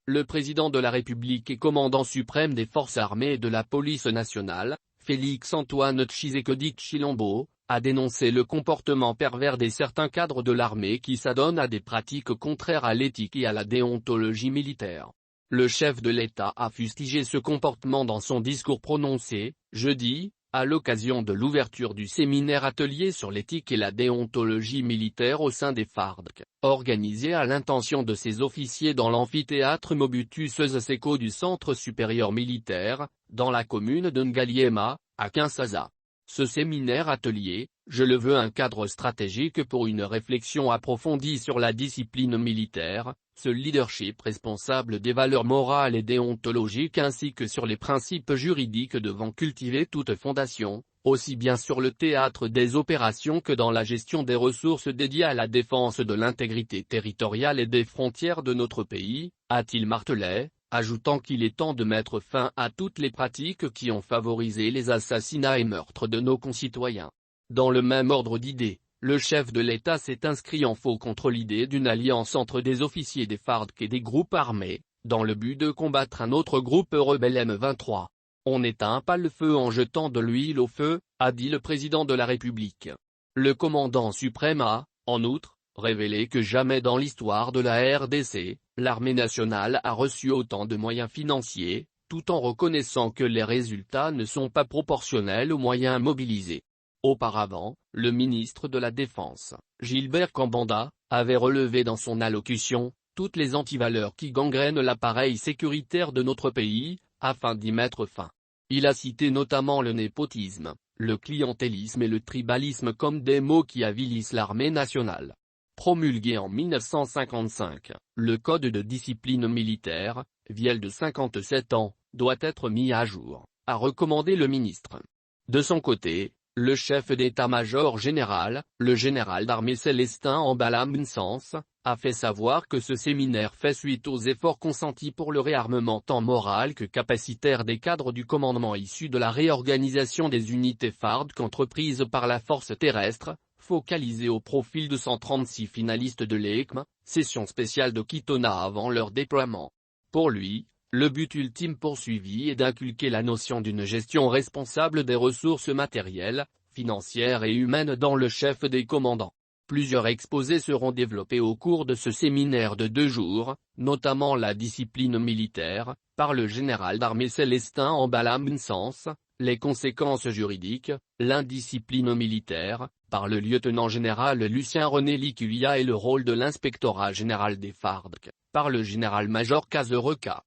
Le président de la République et commandant suprême des forces armées et de la police nationale, Félix-Antoine Tshisekedi Tshilombo, a dénoncé le comportement pervers de certains cadres de l'armée qui s'adonnent à des pratiques contraires à l'éthique et à la déontologie militaire. Le chef de l'État a fustigé ce comportement dans son discours prononcé, jeudi, à l'occasion de l'ouverture du séminaire atelier sur l'éthique et la déontologie militaire au sein des FARDC, organisé à l'intention de ses officiers dans l'amphithéâtre Mobutu Sese Seko du Centre supérieur militaire, dans la commune de Ngaliema, à Kinshasa. Ce séminaire atelier, je le veux un cadre stratégique pour une réflexion approfondie sur la discipline militaire, ce leadership responsable des valeurs morales et déontologiques ainsi que sur les principes juridiques devant cultiver toute fondation, aussi bien sur le théâtre des opérations que dans la gestion des ressources dédiées à la défense de l'intégrité territoriale et des frontières de notre pays, a-t-il martelé, ajoutant qu'il est temps de mettre fin à toutes les pratiques qui ont favorisé les assassinats et meurtres de nos concitoyens. Dans le même ordre d'idées, le chef de l'État s'est inscrit en faux contre l'idée d'une alliance entre des officiers des FARDC et des groupes armés, dans le but de combattre un autre groupe rebelle M23. On n'éteint pas le feu en jetant de l'huile au feu, a dit le président de la République. Le commandant suprême a, en outre, révélé que jamais dans l'histoire de la RDC, l'armée nationale a reçu autant de moyens financiers, tout en reconnaissant que les résultats ne sont pas proportionnels aux moyens mobilisés. Auparavant, le ministre de la Défense, Gilbert Kambanda, avait relevé dans son allocution toutes les antivaleurs qui gangrènent l'appareil sécuritaire de notre pays, afin d'y mettre fin. Il a cité notamment le népotisme, le clientélisme et le tribalisme comme des mots qui avilissent l'armée nationale. Promulgué en 1955, le Code de discipline militaire, vieil de 57 ans, doit être mis à jour, a recommandé le ministre. De son côté, le chef d'état-major général, le général d'armée Célestin Ambala Mounsens, a fait savoir que ce séminaire fait suite aux efforts consentis pour le réarmement tant moral que capacitaire des cadres du commandement issus de la réorganisation des unités FARDC entreprise par la force terrestre, focalisée au profil de 136 finalistes de l'ECM, session spéciale de Kitona avant leur déploiement. Pour lui, le but ultime poursuivi est d'inculquer la notion d'une gestion responsable des ressources matérielles, financières et humaines dans le chef des commandants. Plusieurs exposés seront développés au cours de ce séminaire de 2 jours, notamment la discipline militaire, par le général d'armée Célestin Ambala Mounsens, les conséquences juridiques, l'indiscipline militaire, par le lieutenant-général Lucien-René Likuya et le rôle de l'inspectorat général des FARDC, par le général-major Kazereka.